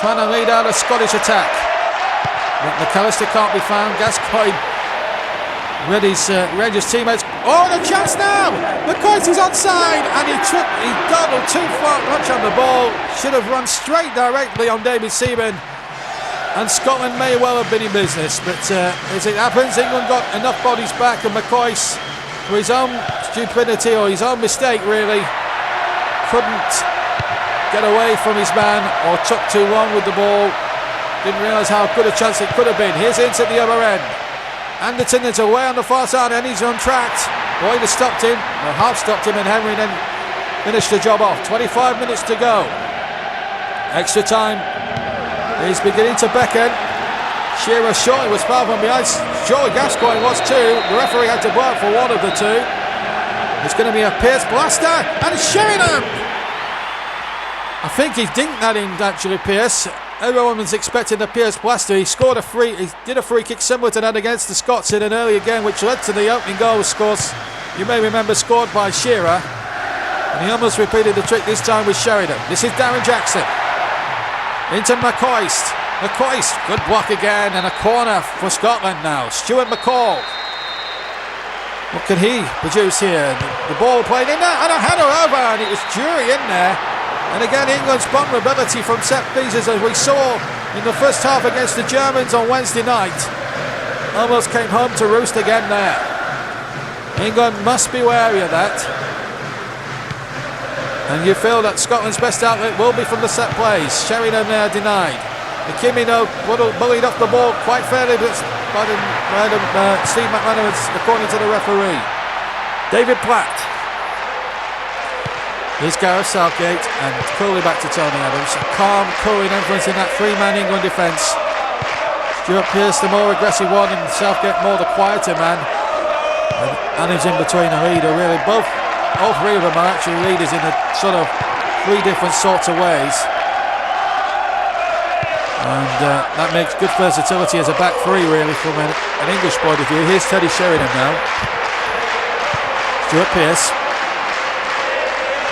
trying to lead out a Scottish attack. But McAllister can't be found. Gascoigne with his Rangers teammates. Oh, the chance now! McCoist is onside, and he dawdled too far much on the ball. Should have run straight directly on David Seaman, and Scotland may well have been in business. But as it happens, England got enough bodies back, and McCoist, for his own stupidity or his own mistake really, couldn't get away from his man or took too long with the ball. Didn't realise how good a chance it could have been. Here's Ince at the other end. Anderton is away on the far side, and he's untracked. Boyd has stopped him, or half stopped him, and Henry then finished the job off. 25 minutes to go. Extra time is beginning to beckon. Shearer shortly was far from behind. Surely Gascoigne was too. The referee had to blow for one of the two. It's going to be a Pearce blaster, and Sheringham. I think he dinked that in, actually, Pearce. Everyone was expecting the Pearce blaster. He did a free kick similar to that against the Scots in an earlier game, which led to the opening goal, of course, you may remember, scored by Shearer. And he almost repeated the trick this time with Sheringham. This is Darren Jackson. Into McCoist. McCoist, good block again, and a corner for Scotland now. Stuart McCall. What can he produce here? The ball played in there, and a header over, and it was Jury in there. And again, England's vulnerability from set pieces, as we saw in the first half against the Germans on Wednesday night, almost came home to roost again there. England must be wary of that. And you feel that Scotland's best outlet will be from the set plays. Sheringham there denied. McKimmie bullied off the ball quite fairly by Steve McManaman, according to the referee. David Platt. Here's Gareth Southgate, and coolly back to Tony Adams. A calm, cooling influence in that three-man England defence. Stuart Pearce, the more aggressive one, and Southgate more the quieter man. And Adams in between a leader, really. All three of them are actually leaders in a sort of three different sorts of ways. And that makes good versatility as a back three, really, from an English point of view. Here's Teddy Sheringham now. Stuart Pearce.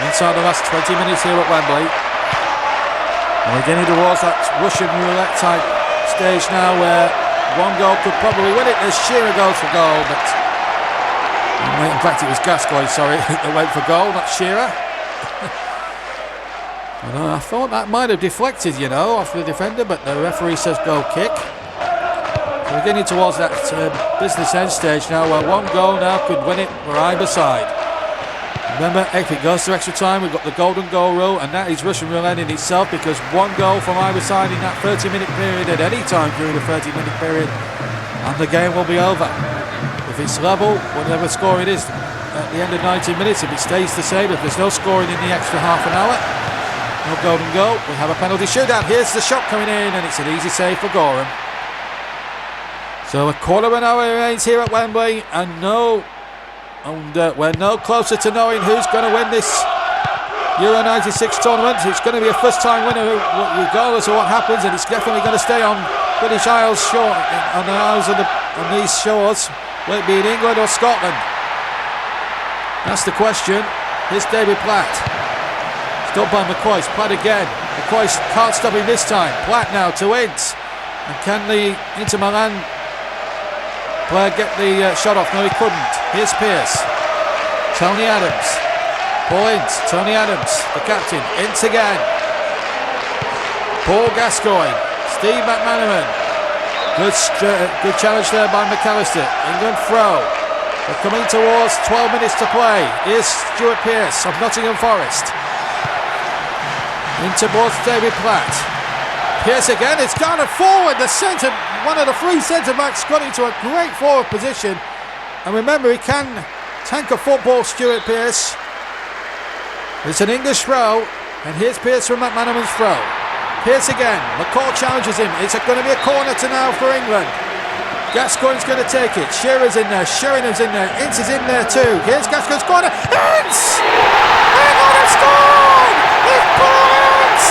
Inside the last 20 minutes here at Wembley. And we're getting towards that Russian roulette type stage now, where one goal could probably win it as Shearer goes for goal, but in fact it was Gascoigne, sorry, that went for goal, not Shearer. And I thought that might have deflected, off the defender, but the referee says goal kick. So we're getting towards that business end stage now, where one goal now could win it for either side. Remember, if it goes to extra time, we've got the golden goal rule, and that is Russian roulette in itself, because one goal from either side in that 30-minute period at any time during the 30-minute period, and the game will be over. If it's level, whatever score it is at the end of 90 minutes, if it stays the same, if there's no scoring in the extra half an hour, no golden goal, we have a penalty shootout. Here's the shot coming in, and it's an easy save for Gorham. So a quarter of an hour remains here at Wembley, and we're no closer to knowing who's going to win this Euro 96 tournament. It's going to be a first-time winner regardless of what happens, and it's definitely going to stay on British Isles shore, on the Isles on these shores. Will it be in England or Scotland? That's the question. Here's David Platt. Stopped by McCoy. Platt again. McCoy can't stop him this time. Platt now to Ince. And can the Inter Milan player get the shot off? No, he couldn't. Here's Pearce. Tony Adams. Paul Ince. Tony Adams, the captain. Ince again. Paul Gascoigne. Steve McManaman. Good challenge there by McAllister. England throw. They're coming towards 12 minutes to play. Here's Stuart Pearce of Nottingham Forest. In towards David Platt. Pearce again. It's gone forward. One of the three centre backs got into a great forward position. And remember, he can tank a football, Stuart Pearce. It's an English throw. And here's Pearce from McManaman's throw. Pearce again. McCall challenges him. It's going to be a corner to now for England. Gascoigne's going to take it. Shearer's in there. Sheringham's in there. Ince is in there too. Here's Gascoigne's corner. Ince! England have scored! It's Paul Ince!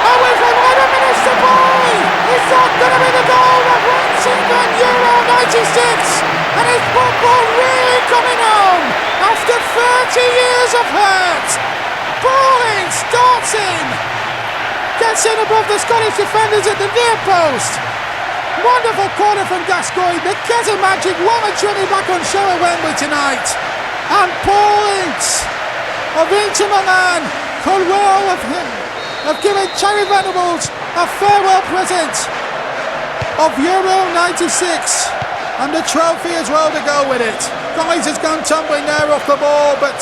And with 11 minutes to play, is that going to be the goal that wins England Euro 96? And is football really coming home after 30 years of hurt? Paul Ince darts in. Gets in above the Scottish defenders at the near post. Wonderful corner from Gascoigne. The Keza Magic want a journey back on show at Wembley tonight. And Paul Ince of Inter Milan could well have given Terry Venables a farewell present of Euro 96. And the trophy as well to go with it. Guys has gone tumbling there off the ball, but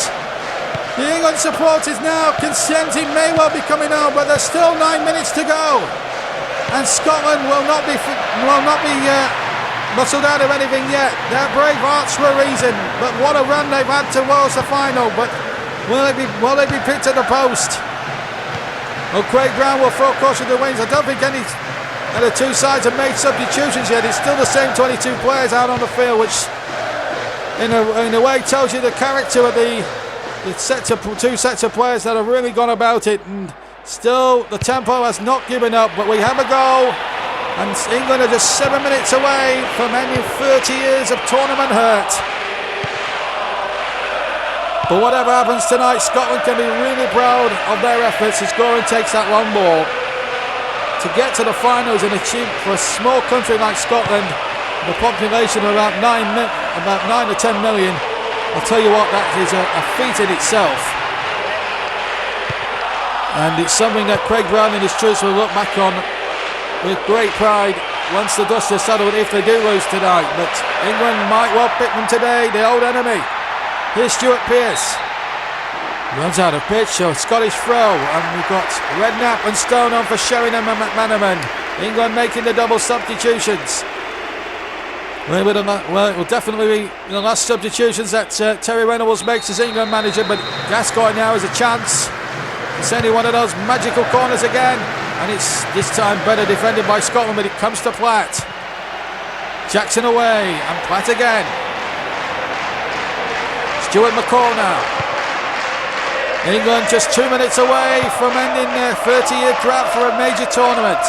the England supporters now consenting may well be coming on, but there's still 9 minutes to go. And Scotland will not be muscled out of anything yet. They're brave hearts for a reason, but what a run they've had towards the final. But will they be picked at the post? Well, Craig Brown will throw caution to the wings. I don't think any of the two sides have made substitutions yet. It's still the same 22 players out on the field, which in a way tells you the character of the two sets of players that have really gone about it. And still the tempo has not given up, but we have a goal, and England are just 7 minutes away from ending 30 years of tournament hurt. But whatever happens tonight, Scotland can be really proud of their efforts as Gorham takes that long ball. To get to the finals and achieve for a small country like Scotland, the population of about 9 or 10 million, I'll tell you what, that is a feat in itself. And it's something that Craig Brown and his troops will look back on with great pride once the dust is settled if they do lose tonight. But England might well pick them today, the old enemy. Here's Stuart Pearce. Runs out of pitch, so Scottish throw. And we've got Redknapp and Stone on for Sheringham and McManaman. England making the double substitutions. Well, it will definitely be the last substitutions that Terry Venables makes as England manager, but Gascoigne now has a chance to send in one of those magical corners again, and it's this time better defended by Scotland, but it comes to Platt. Jackson away, and Platt again. Stuart McCall now. England just 2 minutes away from ending their 30-year drought for a major tournament,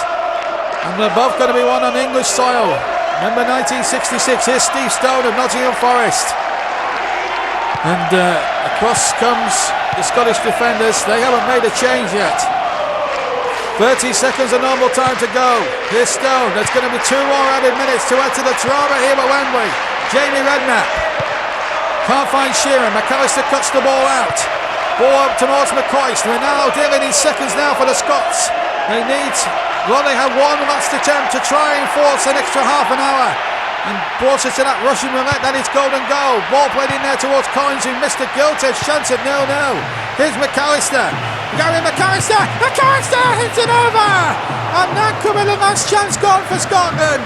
and they're both going to be won on English soil. Remember 1966, here's Steve Stone of Nottingham Forest. And across comes the Scottish defenders. They haven't made a change yet. 30 seconds of normal time to go. Here's Stone. There's going to be 2 more added minutes to add to the drama here at Wembley. Jamie Redknapp can't find Sheeran. McAllister cuts the ball out. Ball up towards McCoist. We're now dealing in seconds now for the Scots. They have one last attempt to try and force an extra half an hour. And brought us to that Russian roulette, that is golden goal. Ball played in there towards Collins, who missed a gilt-edge chance at 0-0. Here's McAllister. Gary McAllister! McAllister hits it over! And that could be the last chance gone for Scotland.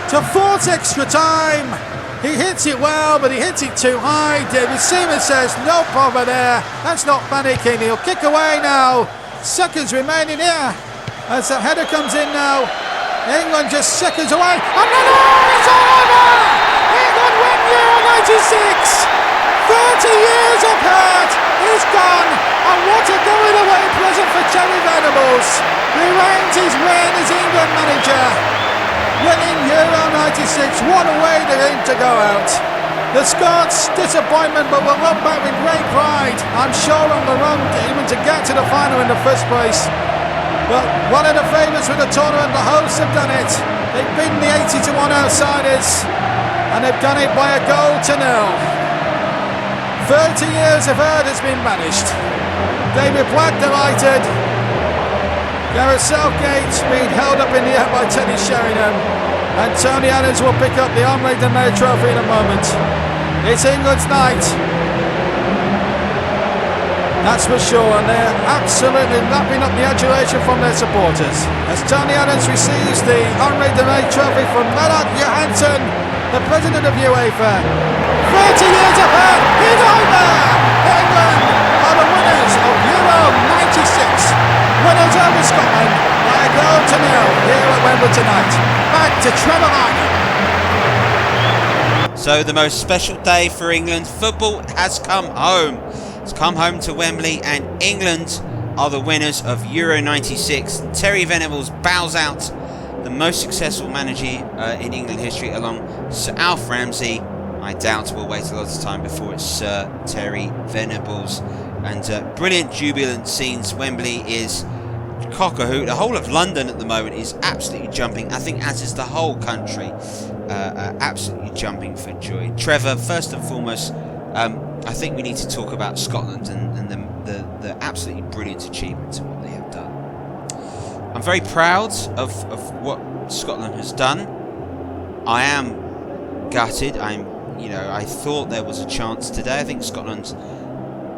To force extra time. He hits it well, but he hits it too high. David Seaman says, no problem there. That's not panicking. He'll kick away now. Seconds remaining here as the header comes in now. England just seconds away. And then, it's all over! England win Euro 96! 30 years of hurt is gone. And what a going away present for Terry Venables. He reigns his reign as England manager. Winning Euro 96, what a way for him to go out. The Scots, disappointment, but will look back with great pride. I'm sure on the run even to get to the final in the first place. But one of the favourites with the tournament, the hosts have done it. They've beaten the 80-1 outsiders, and they've done it by a goal to 0. 30 years of hurt has been banished. David Black delighted. Gareth Southgate being held up in the air by Teddy Sheringham, and Tony Adams will pick up the Henri de Meyer trophy in a moment. It's England's night, that's for sure, and they're absolutely lapping up the adulation from their supporters as Tony Adams receives the Henri de Meyer trophy from Lennart Johansson, the president of UEFA. 30 years of hurt is over. England are the winners of Euro 96. Winners over Scotland by a goal to 0 here at Wembley tonight. Back to Trevor Liner. So the most special day for England football has come home. It's come home to Wembley, and England are the winners of Euro 96. Terry Venables bows out, the most successful manager in England history, along Sir Alf Ramsey. I doubt we'll wait a lot of time before it's Sir Terry Venables. And brilliant jubilant scenes. Wembley is cock-a-hoot. The whole of London at the moment is absolutely jumping. I think as is the whole country, absolutely jumping for joy. Trevor, first and foremost, I think we need to talk about Scotland and the absolutely brilliant achievements of what they have done. I'm very proud of what Scotland has done. I am gutted. I thought there was a chance today. I think Scotland,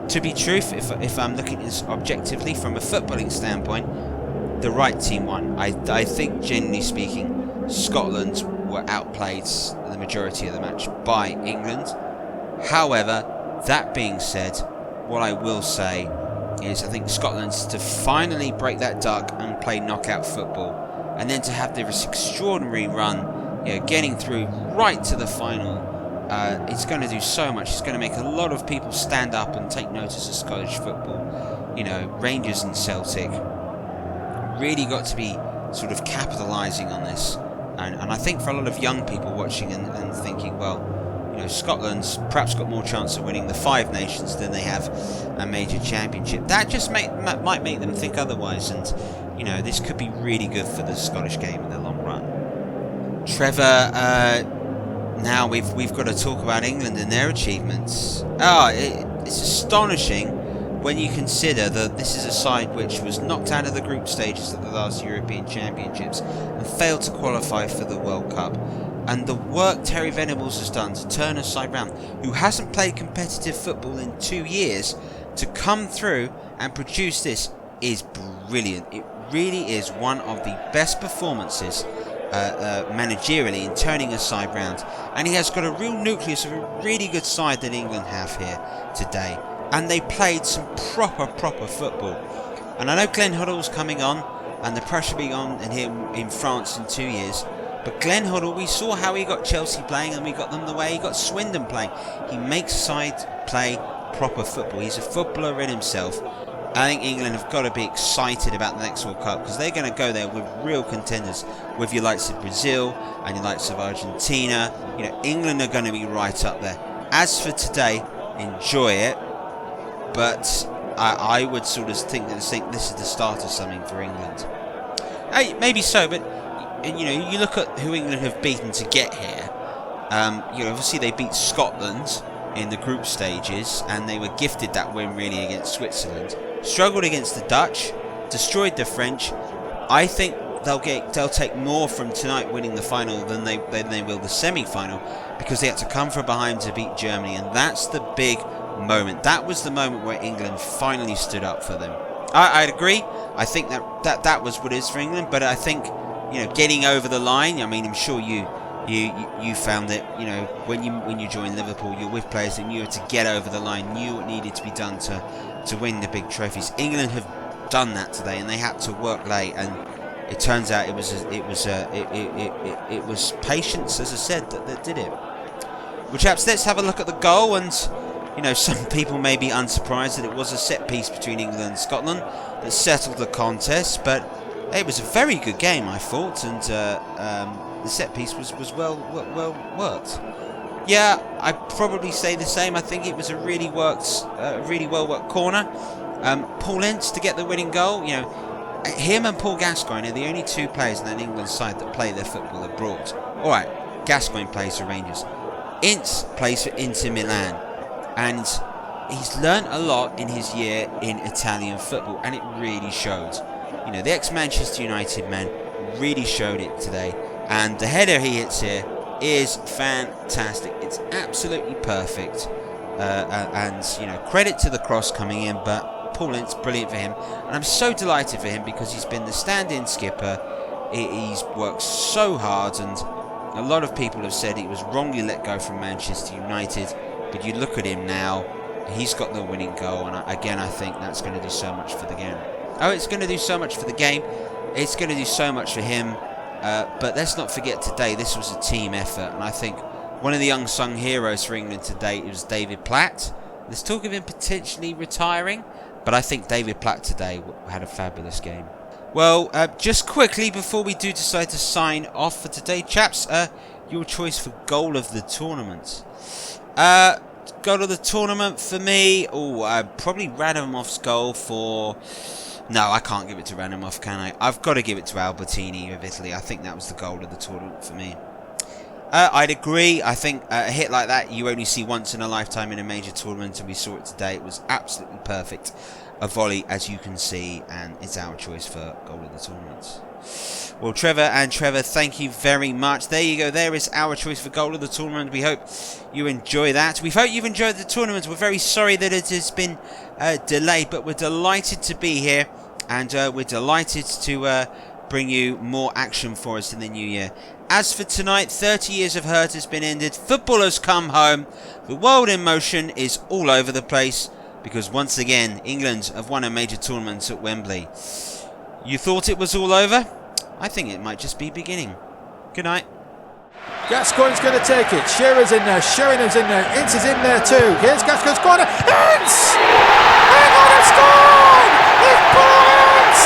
to be truth, if I'm looking at this objectively from a footballing standpoint, the right team won. I think, generally speaking, Scotland were outplayed the majority of the match by England. However, that being said, what I will say is I think Scotland to finally break that duck and play knockout football, and then to have this extraordinary run, getting through right to the final, it's going to do so much. It's going to make a lot of people stand up and take notice of Scottish football. Rangers and Celtic really got to be sort of capitalising on this, and I think for a lot of young people watching and thinking, well, Scotland's perhaps got more chance of winning the Five Nations than they have a major championship. That just might make them think otherwise, and this could be really good for the Scottish game in the long run. Trevor, now we've got to talk about England and their achievements. It's astonishing when you consider that this is a side which was knocked out of the group stages at the last European Championships and failed to qualify for the World Cup. And the work Terry Venables has done to turn a side round, who hasn't played competitive football in 2 years, to come through and produce this is brilliant. It really is one of the best performances managerially in turning a side round. And he has got a real nucleus of a really good side that England have here today. And they played some proper football. And I know Glenn Hoddle's coming on, and the pressure being on him in France in 2 years. But Glenn Hoddle, we saw how he got Chelsea playing, and we got them the way he got Swindon playing. He makes side play proper football. He's a footballer in himself. I think England have got to be excited about the next World Cup, because they're going to go there with real contenders, with your likes of Brazil and your likes of Argentina. England are going to be right up there. As for today, enjoy it, but I would sort of think this is the start of something for England. Hey, maybe so, but you look at who England have beaten to get here. Obviously they beat Scotland in the group stages, and they were gifted that win really against Switzerland. Struggled against the Dutch, destroyed the French. I think they'll take more from tonight winning the final than they will the semi-final, because they had to come from behind to beat Germany, and that's the big moment. That was the moment where England finally stood up for them. I'd agree. I think that was what it is for England, but I think, you know, getting over the line. I mean, I'm sure you found that, you know, when you joined Liverpool, you're with players that knew to get over the line, knew what needed to be done to win the big trophies. England have done that today, and they had to work late, and it turns out it was patience, as I said, that did it. Well, chaps, let's have a look at the goal. And you know, some people may be unsurprised that it was a set piece between England and Scotland that settled the contest, but it was a very good game, I thought, and the set piece was well worked. Yeah, I'd probably say the same. I think it was a really well worked corner. Paul Ince to get the winning goal. You know, him and Paul Gascoigne are the only two players in that England side that play their football abroad. All right, Gascoigne plays for Rangers. Ince plays for Inter Milan, and he's learnt a lot in his year in Italian football, and it really showed. You know, the ex-Manchester United man really showed it today, and the header he hits here is fantastic. It's absolutely perfect, and you know, credit to the cross coming in, but Paul Ince, brilliant for him, and I'm so delighted for him because he's been the stand-in skipper. He's worked so hard, and a lot of people have said he was wrongly let go from Manchester United, but you look at him now, he's got the winning goal, and again, I think that's going to do so much for the game. Oh, it's going to do so much for the game. It's going to do so much for him. But let's not forget today, this was a team effort, and I think one of the unsung heroes for England today was David Platt. There's talk of him potentially retiring, but I think David Platt today had a fabulous game. Well, just quickly before we do decide to sign off for today, chaps, your choice for goal of the tournament. Goal of the tournament for me, probably Radamov's goal for... No, I can't give it to Radamovs, can I? I've got to give it to Albertini of Italy. I think that was the goal of the tournament for me. I'd agree. I think a hit like that you only see once in a lifetime in a major tournament, and we saw it today. It was absolutely perfect. A volley, as you can see, and it's our choice for goal of the tournament. Well, Trevor, thank you very much. There you go. There is our choice for goal of the tournament. We hope you enjoy that. We hope you've enjoyed the tournament. We're very sorry that it has been delayed, but we're delighted to be here, and we're delighted to bring you more action for us in the new year. As for tonight, 30 years of hurt has been ended. Football has come home. The world in motion is all over the place, because once again, England have won a major tournament at Wembley. You thought it was all over? I think it might just be beginning. Good night. Gascoigne's going to take it. Shearer's in there. Sheringham's in there. Ince is in there too. Here's Gascoigne's corner. Ince! Hang on, it's gone! It's Paul Ince!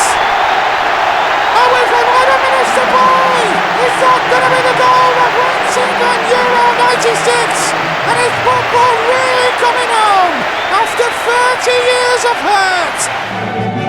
Oh, we've got 1 minute to play! Is that going to be the goal that wins England Euro 96? And is football really coming home after 30 years of hurt?